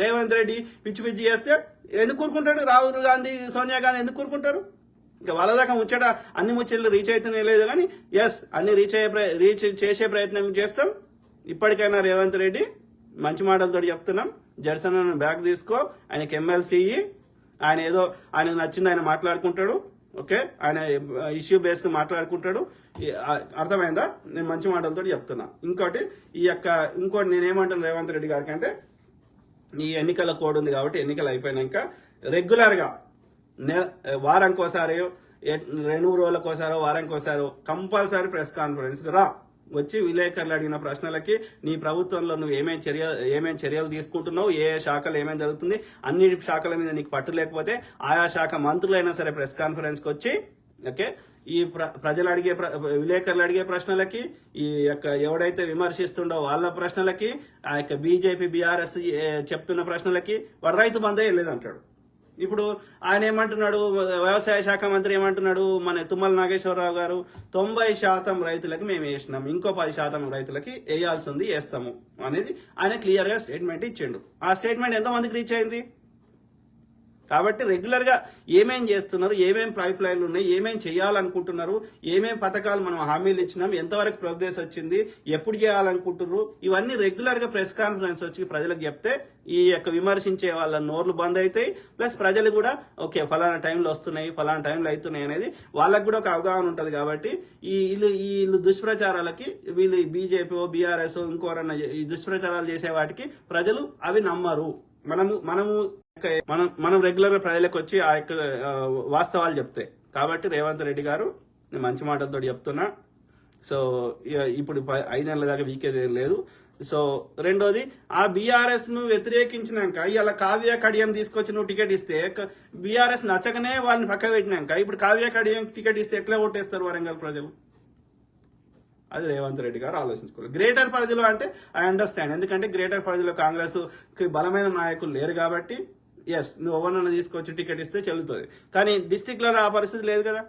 రేవంత్ రెడ్డి పిచ్చి పిచ్చి చేస్తే ఎందుకు కూరుకుంటాడు? రాహుల్ గాంధీ, సోనియా గాంధీ ఎందుకు కూరుకుంటారు? ఇంకా వాళ్ళ దాకా ముచ్చట అన్ని ముచ్చట్లు రీచ్ అవుతూనే లేదు. కానీ ఎస్, అన్ని రీచ్ చేసే ప్రయత్నం చేస్తాం. ఇప్పటికైనా రేవంత్ రెడ్డి మంచి మాటలతో చెప్తున్నాం, జడ్సన్ బ్యాక్ తీసుకో, ఆయనకి ఎమ్మెల్సీ ఆయన ఏదో ఆయన నచ్చింది ఆయన మాట్లాడుకుంటాడు. ఓకే, ఆయన ఇష్యూ బేస్కి మాట్లాడుకుంటాడు. అర్థమైందా? నేను మంచి మాటలతో చెప్తున్నా. ఇంకోటి నేనేమంటాను రేవంత్ రెడ్డి గారికి అంటే, ఈ ఎన్నికల కోడ్ ఉంది కాబట్టి ఎన్నికలు అయిపోయినాక రెగ్యులర్గా వారానికోసారి, 2 రోజులకోసారో, వారానికోసారో కంపల్సరీ ప్రెస్ కాన్ఫరెన్స్ రా, వచ్చి విలేకరులు అడిగిన ప్రశ్నలకి నీ ప్రభుత్వంలో నువ్వు ఏమేం చర్యలు తీసుకుంటున్నావు, ఏ శాఖలు ఏమేమి జరుగుతుంది, అన్ని శాఖల మీద నీకు పట్టు లేకపోతే ఆయా శాఖ మంత్రులైనా సరే ప్రెస్ కాన్ఫరెన్స్కి వచ్చి, ఓకే, ఈ ప్రజలు విలేకరులు అడిగే ప్రశ్నలకి, ఈ యొక్క ఎవడైతే విమర్శిస్తుండో వాళ్ళ ప్రశ్నలకి, ఆ యొక్క బీజేపీ బీఆర్ఎస్ చెప్తున్న ప్రశ్నలకి వాడు రైతు బంధే వెళ్ళేదంటాడు. ఇప్పుడు ఆయన ఏమంటున్నాడు, వ్యవసాయ శాఖ మంత్రి ఏమంటున్నాడు, మన తుమ్మల నాగేశ్వరరావు గారు 90% రైతులకి మేము వేసినాం, ఇంకో 10% రైతులకి వేయాల్సి ఉంది, వేస్తాము అనేది ఆయన క్లియర్గా స్టేట్మెంట్ ఇచ్చిండు. ఆ స్టేట్మెంట్ ఎంతమందికి రీచ్ అయింది? కాబట్టి రెగ్యులర్గా ఏమేం చేస్తున్నారు, ఏమేం పైప్ లైన్లు ఉన్నాయి, ఏమేం చేయాలనుకుంటున్నారు, ఏమేం పథకాలు మనం హామీలు ఇచ్చినాం, ఎంతవరకు ప్రోగ్రెస్ వచ్చింది, ఎప్పుడు చేయాలనుకుంటున్నారు, ఇవన్నీ రెగ్యులర్గా ప్రెస్ కాన్ఫరెన్స్ వచ్చి ప్రజలకు చెప్తే ఈ యొక్క విమర్శించే వాళ్ళ నోర్లు బంద్ అవుతాయి. ప్లస్ ప్రజలు కూడా ఓకే ఫలానా టైంలో వస్తున్నాయి, ఫలానా టైంలో అవుతున్నాయి అనేది వాళ్ళకు కూడా ఒక అవగాహన ఉంటుంది. కాబట్టి వీళ్ళు దుష్ప్రచారాలకి, వీళ్ళు బీజేపీ బీఆర్ఎస్ ఇంకోరన్నా ఈ దుష్ప్రచారాలు చేసే వాటికి ప్రజలు అవి నమ్మరు. మనం రెగ్యులర్ గా ప్రజలకు వచ్చి ఆ యొక్క వాస్తవాలు చెప్తే. కాబట్టి రేవంత్ రెడ్డి గారు నేను మంచి మాటలతో చెప్తున్నా. సో ఇప్పుడు 5 నెలల దాకా వీకేది లేదు. సో రెండోది, ఆ బీఆర్ఎస్ ను వ్యతిరేకించినాక ఇలా కావ్య కడియం తీసుకొచ్చి నువ్వు టికెట్ ఇస్తే, బీఆర్ఎస్ నచ్చకనే వాళ్ళని పక్క పెట్టినాక ఇప్పుడు కావ్య కడియం టికెట్ ఇస్తే ఎట్లా ఓటేస్తారు వరంగల్ ప్రజలు? అది రేవంత్ రెడ్డి గారు ఆలోచించుకోవాలి. గ్రేటర్ పరిధిలో అంటే ఐ అండర్స్టాండ్, ఎందుకంటే గ్రేటర్ పరిధిలో కాంగ్రెస్ కి బలమైన నాయకులు లేరు కాబట్టి ఎస్, నువ్వు ఎవరినైనా తీసుకొచ్చి టికెట్ ఇస్తే చెల్లుతుంది. కానీ డిస్ట్రిక్ట్లలో ఆ పరిస్థితి లేదు కదా.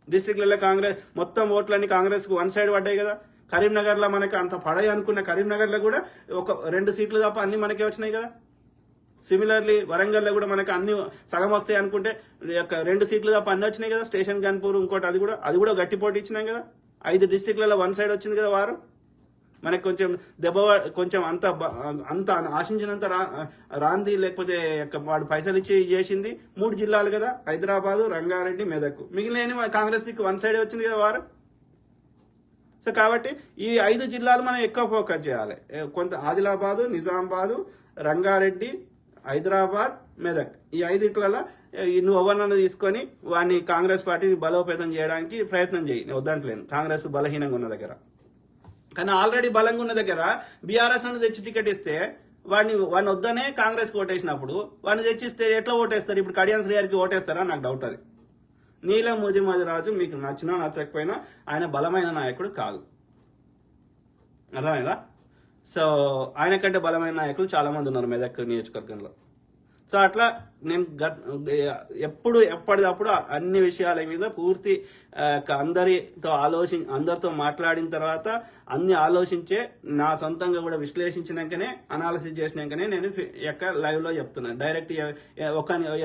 డిస్ట్రిక్ట్లలో కాంగ్రెస్ మొత్తం ఓట్లన్నీ కాంగ్రెస్కి 1 సైడ్ పడ్డాయి కదా. కరీంనగర్లో మనకి అంత పడాయి అనుకున్న కరీంనగర్లో కూడా 2 సీట్లు తప్ప అన్ని మనకే వచ్చినాయి కదా. సిమిలర్లీ వరంగల్లో కూడా మనకి అన్ని సగం వస్తాయి అనుకుంటే 2 సీట్లు తప్ప అన్ని వచ్చినాయి కదా. స్టేషన్ గన్పూర్ ఇంకోటి అది కూడా గట్టి పోటీ ఇచ్చినాం కదా. 5 డిస్ట్రిక్ట్లలో 1 సైడ్ వచ్చింది కదా వారు. మనకి కొంచెం అంత ఆశించినంత రాంది, లేకపోతే వాడు పైసలు ఇచ్చి చేసింది 3 జిల్లాలు కదా, హైదరాబాదు, రంగారెడ్డి, మెదక్. మిగిలిన కాంగ్రెస్ దిక్కు 1 సైడే వచ్చింది కదా వారు. సో కాబట్టి ఈ 5 జిల్లాలు మనం ఎక్కువ ఫోకస్ చేయాలి. కొంత ఆదిలాబాదు, నిజామాబాదు, రంగారెడ్డి, హైదరాబాద్, మెదక్, ఈ 5 నువ్వు ఎవరినన్నా తీసుకొని వాడిని కాంగ్రెస్ పార్టీని బలోపేతం చేయడానికి ప్రయత్నం చేయి. నేను వద్దంటలేను, కాంగ్రెస్ బలహీనంగా ఉన్న దగ్గర. కానీ ఆల్రెడీ బలంగా ఉన్న దగ్గర బీఆర్ఎస్ అని తెచ్చి టికెట్ ఇస్తే వాడిని వద్దనే కాంగ్రెస్కి ఓటేసినప్పుడు వాడిని తెచ్చిస్తే ఎట్లా ఓటేస్తారు? ఇప్పుడు కడియం శ్రీ గారికి ఓటేస్తారా? నాకు డౌట్ అది. నీలం ముదిరాజు మీకు నచ్చినా నచ్చకపోయినా ఆయన బలమైన నాయకుడు కాదు, అర్థమైందా? సో ఆయన కంటే బలమైన నాయకులు చాలా మంది ఉన్నారు మెదక్ నియోజకవర్గంలో. సో అట్లా నేను ఎప్పటికప్పుడు అన్ని విషయాల మీద పూర్తి అందరితో మాట్లాడిన తర్వాత అన్ని ఆలోచించే, నా సొంతంగా కూడా విశ్లేషించినాకనే, అనాలిసిస్ చేసినాకనే నేను లైవ్లో చెప్తున్నాను. డైరెక్ట్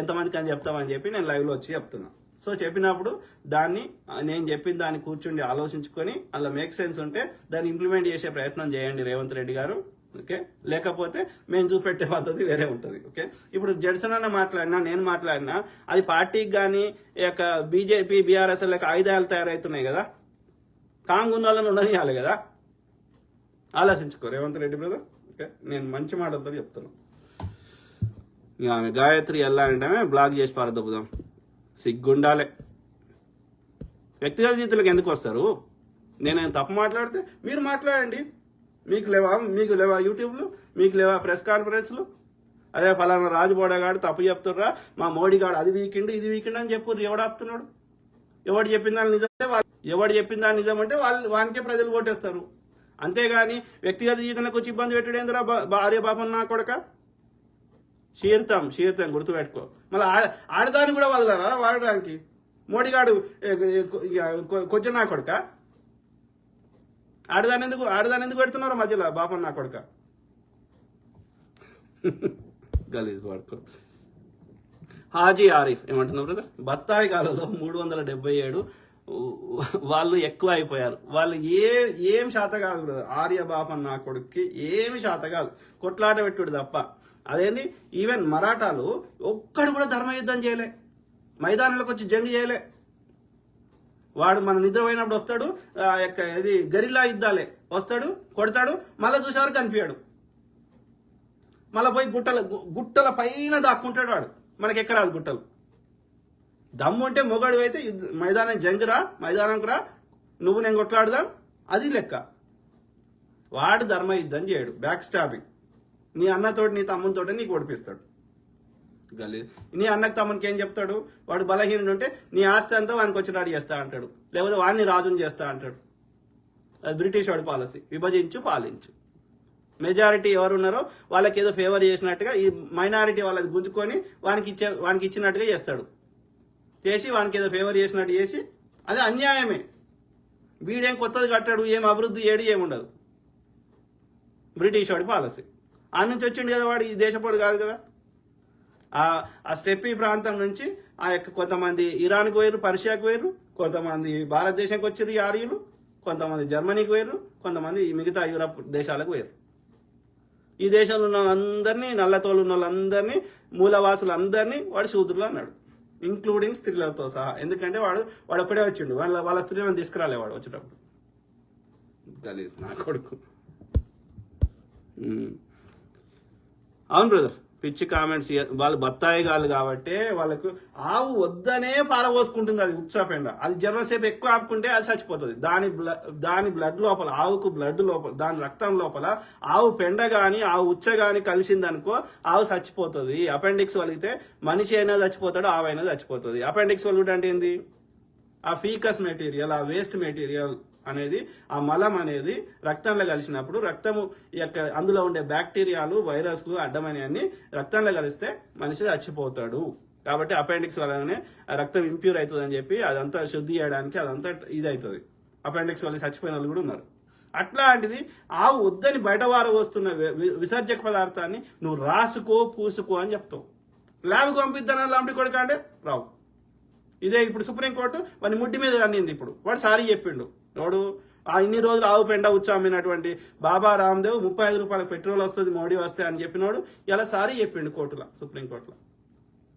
ఎంతమందికి అని చెప్తామని చెప్పి నేను లైవ్లో వచ్చి చెప్తున్నాను. సో చెప్పినప్పుడు నేను చెప్పిన దాన్ని కూర్చుండి ఆలోచించుకొని అలా మేక్ సెన్స్ ఉంటే దాన్ని ఇంప్లిమెంట్ చేసే ప్రయత్నం చేయండి రేవంత్ రెడ్డి గారు. ఓకే, లేకపోతే మేము చూపెట్టే పద్ధతి వేరే ఉంటుంది. ఓకే, ఇప్పుడు జడ్సన్ అన్న మాట్లాడినా, నేను మాట్లాడినా అది పార్టీకి కానీ బీజేపీ బీఆర్ఎస్ ఆయుధాలు తయారవుతున్నాయి కదా. కాంగున్న వాళ్ళని ఉండనియాలి కదా. ఆలోచించుకో రేవంత్ రెడ్డి బ్రదర్. ఓకే, నేను మంచి మాటలతో చెప్తున్నాను. ఇక ఆమె గాయత్రి ఎలా అంటే బ్లాక్ చేసి పారదొబ్బుదాం, సిగ్గుండాలే. వ్యక్తిగత జీవితాలకు ఎందుకు వస్తారు? నేను తప్పు మాట్లాడితే మీరు మాట్లాడండి. మీకు లేవా యూట్యూబ్లు? మీకు లేవా ప్రెస్ కాన్ఫరెన్స్లు? అరే ఫలానా రాజుబోడగాడు తప్పు చెప్తుర్రా, మా మోడీగాడు అది వీకిండు ఇది వీకిండు అని చెప్పు. ఎవడు ఆపుతున్నాడు? ఎవడు చెప్పిన దాని నిజం అంటే వానికే ప్రజలు ఓటేస్తారు. అంతేగాని వ్యక్తిగత జీవితంలోకి వచ్చి ఇబ్బంది పెట్టడేందురా భార్య పాపం నా కొడక. శీర్తం గుర్తుపెట్టుకో. మళ్ళీ ఆడదాన్ని కూడా వదలరా వాడడానికి? మోడీగాడు కొంచెం నా కొడక. ఆడదాన్ని ఎందుకు పెడుతున్నారు మధ్యలో బాపన్న నా కొడక? గలీజ్ వాడుకో. హాజీ ఆరిఫ్ ఏమంటున్నారు బ్రదర్? బత్తాయి కాలంలో 377 వాళ్ళు ఎక్కువ అయిపోయారు. వాళ్ళు ఏం శాత కాదు బ్రదర్. ఆర్యబాపన్ నా కొడుక్కి ఏమి శాత కాదు, కొట్లాట పెట్టుడు తప్ప. అదేంది, ఈవెన్ మరాఠాలు ఒక్కడు కూడా ధర్మయుద్ధం చేయలే, మైదానంలోకి వచ్చి జంగ్ చేయలే. వాడు మన నిద్రపోయినప్పుడు వస్తాడు, ఇది గరిల్లా యుద్ధాలే, వస్తాడు కొడతాడు, మళ్ళీ చూసేవారు కనిపించాడు, మళ్ళీ పోయి గుట్టల పైన దాక్కుంటాడు. వాడు మనకి ఎక్కరాదు గుట్టలు. దమ్ము ఉంటే మొగాడు అయితే మైదానం జంగురా, మైదానంకు రా, నువ్వు నేను కొట్లాడుదాం, అది లెక్క. వాడు ధర్మయుద్ధం చేయడు, బ్యాక్ స్టాపింగ్. నీ అన్నతోటి నీ తమ్మునితోటి నీకు ఓడిపిస్తాడు. నీ అన్నకు తమ్మునికి ఏం చెప్తాడు? వాడు బలహీనుడు ఉంటే నీ ఆస్తి అంతా వానికి వచ్చినాడు చేస్తా అంటాడు, లేకపోతే వాడిని రాజుని చేస్తా అంటాడు. అది బ్రిటిష్ వాడి పాలసీ, విభజించు పాలించు. మెజారిటీ ఎవరున్నారో వాళ్ళకి ఏదో ఫేవర్ చేసినట్టుగా ఈ మైనారిటీ వాళ్ళది గుంజుకొని వానికి ఇచ్చినట్టుగా చేస్తాడు. చేసి వానికి ఏదో ఫేవర్ చేసినట్టు చేసి, అది అన్యాయమే. వీడేం కొత్తది కట్టాడు, ఏం అభివృద్ధి చేయడు, ఏముండదు. బ్రిటిష్ వాడి పాలసీ. ఆ నుంచి వచ్చిండు కదా వాడు, ఈ దేశపోడు కాదు కదా. ఆ స్టెప్పీ ప్రాంతం నుంచి కొంతమంది ఇరాన్కి పోయారు, పర్షియాకి పోయారు, కొంతమంది భారతదేశానికి వచ్చారు ఈ ఆర్యులు, కొంతమంది జర్మనీకి పోయారు, కొంతమంది మిగతా యూరప్ దేశాలకు పోయారు. ఈ దేశంలో ఉన్న వాళ్ళందరినీ, నల్లతోలు ఉన్న వాళ్ళందరినీ, మూలవాసులందరినీ వాడు శూద్రులు అన్నాడు, ఇంక్లూడింగ్ స్త్రీలతో సహా. ఎందుకంటే వాడు ఒక్కడే వచ్చిండు, వాళ్ళ స్త్రీలను తీసుకురాలే వాడు వచ్చేటప్పుడు. గలీజ్ నా కొడుకు. అవును బ్రదర్, పిచ్చి కామెంట్స్. వాళ్ళు బత్తాయి గాళ్ళు కాబట్టి వాళ్ళకు ఆవు వద్దనే పారబోసుకుంటుంది, అది ఉత్సాహపెండ. అది జర్రసేపు ఎక్కువ ఆపుకుంటే అది చచ్చిపోతుంది. దాని బ్లడ్ లోపల, ఆవుకు బ్లడ్ లోపల, దాని రక్తం లోపల ఆవు పెండ కానీ ఆవు ఉచ్చ కానీ కలిసిందనుకో ఆవు చచ్చిపోతుంది. అపెండిక్స్ వలిగితే మనిషి అయినా చచ్చిపోతాడు, ఆవు అయినా చచ్చిపోతుంది. అపెండిక్స్ వలుగుడు అంటే ఏంది? ఆ ఫీకస్ మెటీరియల్, ఆ వేస్ట్ మెటీరియల్ అనేది, ఆ మలం అనేది రక్తంలో కలిసినప్పుడు రక్తము అందులో ఉండే బ్యాక్టీరియాలు, వైరస్లు, అడ్డమైనవన్నీ రక్తంలో కలిస్తే మనిషి చచ్చిపోతాడు. కాబట్టి అపెండిక్స్ వల్లనే రక్తం ఇంప్యూర్ అవుతుంది అని చెప్పి అదంతా శుద్ధి చేయడానికి అదంతా ఇది అవుతుంది. అపెండిక్స్ వల్ల చచ్చిపోయిన వాళ్ళు కూడా ఉన్నారు. అట్లాంటిది ఆవు వద్దని బయటవార వస్తున్న విసర్జక పదార్థాన్ని నువ్వు రాసుకో, పూసుకో అని చెప్తావు. ల్యాబ్కి పంపిద్దానని లాంటి కొడుకు అంటే రావు. ఇదే ఇప్పుడు సుప్రీంకోర్టు వాడిని ముడ్డి మీద అన్నింది. ఇప్పుడు వాడు సారీ చెప్పిండు. వాడు ఇన్ని రోజులు ఆవు పెండ ఉచ్చ అమ్మినటువంటి బాబా రామ్దేవ్ 35 రూపాయలకు పెట్రోల్ వస్తుంది మోడీ వస్తే అని చెప్పినోడు ఇలా సారీ చెప్పిండు కోర్టులో, సుప్రీంకోర్టులో.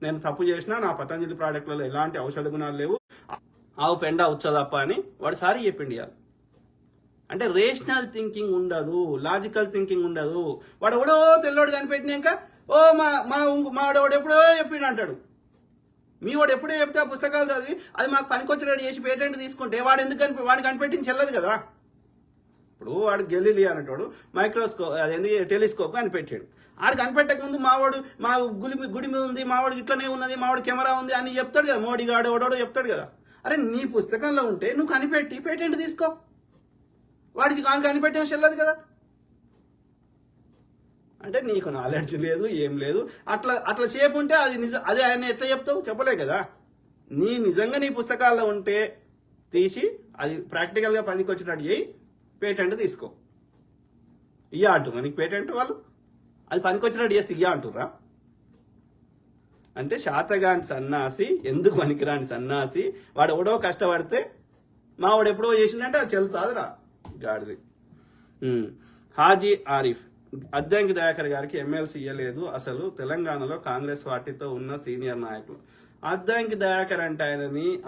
నేను తప్పు చేసినా, నా పతంజలి ప్రోడక్ట్లలో ఎలాంటి ఔషధ గుణాలు లేవు, ఆవు పెండ ఉచ్చదప్ప అని వాడు సారీ చెప్పిండు. ఇవాళ అంటే రేషనల్ థింకింగ్ ఉండదు, లాజికల్ థింకింగ్ ఉండదు. వాడు ఎవడో తెల్లోడు కనిపెట్టినాక మావాడు ఎప్పుడో చెప్పిండు అంటాడు. మీ వాడు ఎప్పుడే చెప్తే ఆ పుస్తకాలు చదివి అది మాకు పనికొచ్చినట్టు చేసి పేటెంట్ తీసుకుంటే వాడు ఎందుకు వాడిని కనిపెట్టించి చెల్లదు కదా. ఇప్పుడు వాడు గెలీలి అనేటోడు మైక్రోస్కోప్, అదేంది టెలిస్కోప్ కనిపెట్టాడు. ఆడు కనిపెట్టక ముందు మావాడు మా గుడి మీద ఉంది, మావాడు ఇట్లనే ఉన్నది, మావాడు కెమెరా ఉంది అని చెప్తాడు కదా. మోడీ గాడు ఎవడోడో చెప్తాడు కదా. అరే నీ పుస్తకంలో ఉంటే నువ్వు కనిపెట్టి పేటెంట్ తీసుకో, వాడికి కనిపెట్టిన చెల్లదు కదా. అంటే నీకు నాలెడ్జ్ లేదు, ఏం లేదు. అట్లా చేపుంటే అది అదే ఆయన ఎట్లా చెప్తావు? చెప్పలే కదా. నిజంగా నీ పుస్తకాల్లో ఉంటే తీసి అది ప్రాక్టికల్గా పనికి వచ్చినట్టు చేయి, పేటెంట్ తీసుకో. ఇయ్యా అంటున్నా నీకు పేటెంట్ వాళ్ళు, అది పనికి వచ్చినట్టు చేస్తే ఇయ్యా అంటుర్రా. అంటే శాతగాని సన్నాసి, ఎందుకు పనికిరాని సన్నాసి. వాడు ఎవడో కష్టపడితే వాడు ఎప్పుడో చేసిందంటే అది చెల్లుతాదిరా గాడిది. హాజీ ఆరిఫ్, అద్దంకి దయాకర్ గారికి ఎమ్మెల్సీ ఇయ్యలేదు అసలు తెలంగాణలో కాంగ్రెస్ పార్టీతో ఉన్న సీనియర్ నాయకులు. అద్దంకి దయాకర్ అంటే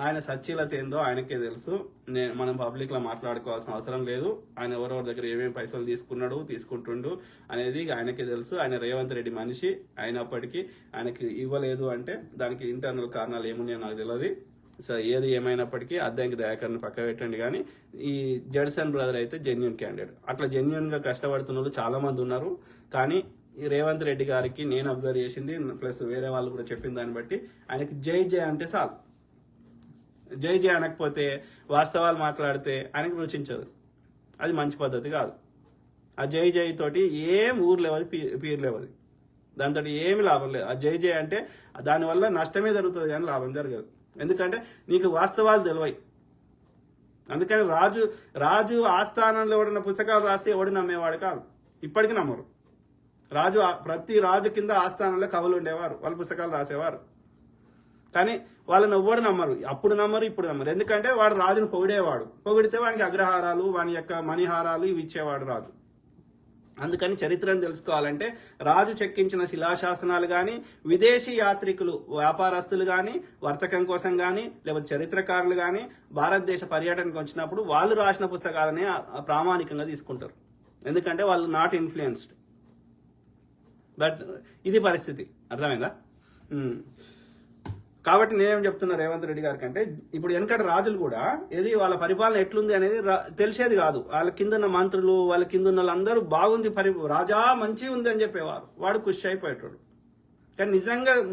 ఆయన సచ్చీలత ఏందో ఆయనకే తెలుసు. మనం పబ్లిక్ లో మాట్లాడుకోవాల్సిన అవసరం లేదు. ఆయన ఎవరెవరి దగ్గర ఏమేమి పైసలు తీసుకుంటుండు అనేది ఆయనకే తెలుసు. ఆయన రేవంత్ రెడ్డి మనిషి అయినప్పటికీ ఆయనకి ఇవ్వలేదు అంటే దానికి ఇంటర్నల్ కారణాలు ఏమున్నాయో నాకు తెలియదు. సో ఏది ఏమైనప్పటికీ అద్దంకి దయాకర్ని పక్క పెట్టండి. కానీ ఈ జడ్సన్ బ్రదర్ అయితే జెన్యున్ క్యాండిడేట్. అట్లా జెన్యున్గా కష్టపడుతున్న వాళ్ళు చాలా మంది ఉన్నారు. కానీ ఈ రేవంత్ రెడ్డి గారికి నేను అబ్జర్వ్ చేసింది, ప్లస్ వేరే వాళ్ళు కూడా చెప్పిన దాన్ని బట్టి ఆయనకి జై అంటే చాలు. జై అనకపోతే, వాస్తవాలు మాట్లాడితే ఆయనకు రుచించదు. అది మంచి పద్ధతి కాదు. ఆ జై తోటి ఏం ఊరు లేవది, పీరు లేవది, దాంతో ఏమి లాభం లేదు. ఆ జై అంటే దానివల్ల నష్టమే జరుగుతుంది కానీ లాభం జరగదు. ఎందుకంటే నీకు వాస్తవాలు తెలివై. అందుకని రాజు ఆస్థానంలో ఎవడన్నా పుస్తకాలు రాస్తే ఎవడు నమ్మేవాడు కాదు, ఇప్పటికీ నమ్మరు. ప్రతి రాజు కింద ఆస్థానంలో కవులు ఉండేవారు, వాళ్ళు పుస్తకాలు రాసేవారు. కానీ వాళ్ళని ఎవ్వడు నమ్మరు, అప్పుడు నమ్మరు, ఇప్పుడు నమ్మరు. ఎందుకంటే వాడు రాజును పొగిడేవాడు, పొగిడితే వానికి అగ్రహారాలు, వాని యొక్క మణిహారాలు ఇవి ఇచ్చేవాడు రాజు. అందుకని చరిత్రను తెలుసుకోవాలంటే రాజు చెక్కించిన శిలాశాసనాలు కానీ, విదేశీ యాత్రికులు, వ్యాపారస్తులు కానీ, వర్తకం కోసం కానీ, లేకపోతే చరిత్రకారులు కానీ భారతదేశ పర్యటనకు వచ్చినప్పుడు వాళ్ళు రాసిన పుస్తకాలనే ప్రామాణికంగా తీసుకుంటారు. ఎందుకంటే వాళ్ళు నాట్ ఇన్ఫ్లుయెన్స్డ్. బట్ ఇది పరిస్థితి, అర్థమైందా? కాబట్టి నేనేం చెప్తున్నా రేవంత్ రెడ్డి గారి కంటే, ఇప్పుడు వెనకటి రాజులు కూడా ఏది వాళ్ళ పరిపాలన ఎట్లుంది అనేది తెలిసేది కాదు. వాళ్ళ కింద ఉన్న మంత్రులు, వాళ్ళ కింద ఉన్న వాళ్ళందరూ బాగుంది, రాజా మంచి ఉంది అని చెప్పేవారు, వాడు ఖుషి అయిపోయేటాడు. కానీ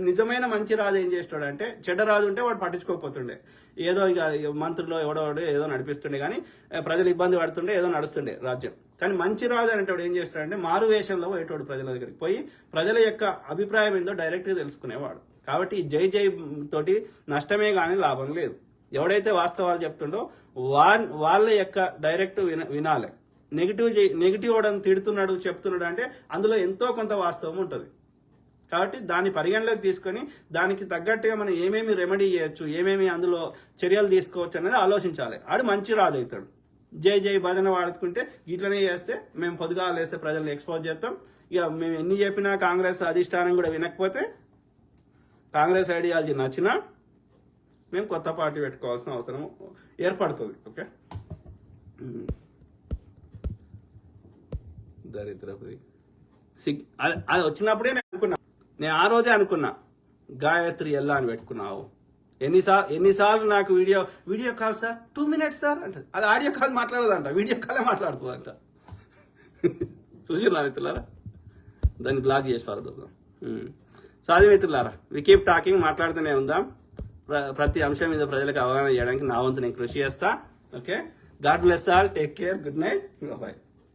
నిజమైన మంచి రాజు ఏం చేస్తాడు అంటే, చెడ్డ రాజు ఉంటే వాడు పట్టించుకోకపోతుండే, ఏదో ఇక మంత్రులు ఎవడో ఏదో నడిపిస్తుండే, కానీ ప్రజలు ఇబ్బంది పడుతుండే, ఏదో నడుస్తుండే రాజ్యం. కానీ మంచి రాజు అనేటోడు ఏం చేస్తాడంటే మారు వేషంలో పోయేటోడు, ప్రజల దగ్గరికి పోయి ప్రజల యొక్క అభిప్రాయం ఏందో డైరెక్ట్గా తెలుసుకునేవాడు. కాబట్టి జై తోటి నష్టమే కానీ లాభం లేదు. ఎవడైతే వాస్తవాలు చెప్తుండో వాళ్ళ యొక్క డైరెక్ట్ వినాలి. నెగిటివ్ వాడని తిడుతున్నాడు, చెప్తున్నాడు అంటే అందులో ఎంతో కొంత వాస్తవం ఉంటుంది. కాబట్టి దాన్ని పరిగణలోకి తీసుకొని దానికి తగ్గట్టుగా మనం ఏమేమి రెమెడీ చేయొచ్చు, ఏమేమి అందులో చర్యలు తీసుకోవచ్చు అనేది ఆలోచించాలి. ఆడు మంచి రాజు అవుతాడు. జై భజన వాడుకుంటే ఇట్లనే చేస్తే మేము పొద్దుగాలు వేస్తే ప్రజల్ని ఎక్స్పోజ్ చేస్తాం. ఇక మేము ఎన్ని చెప్పినా కాంగ్రెస్ అధిష్టానం కూడా వినకపోతే, కాంగ్రెస్ ఐడియాలజీ నచ్చినా మేము కొత్త పార్టీ పెట్టుకోవాల్సిన అవసరం ఏర్పడుతుంది. ఓకే, దరిద్రపది అది వచ్చినప్పుడే నేను ఆ రోజే అనుకున్నా, గాయత్రి ఎల్లా అని పెట్టుకున్నావు. ఎన్నిసార్లు నాకు video call sir 2 minutes sir అంటే, అది ఆడియో కాల్ మాట్లాడదంట, వీడియో కాలే మాట్లాడుతుందంట. చూసిరా మిత్రులారా, దాన్ని బ్లాక్ చేసి పారదోద్దాం. సో అది మిత్రులారా, వి కీప్ టాకింగ్, మాట్లాడుతూనే ఉందాం. ప్రతి అంశం మీద ప్రజలకు అవగాహన చేయడానికి నా వంతు నేను కృషి చేస్తా. Okay, God bless all, take care, good night, bye.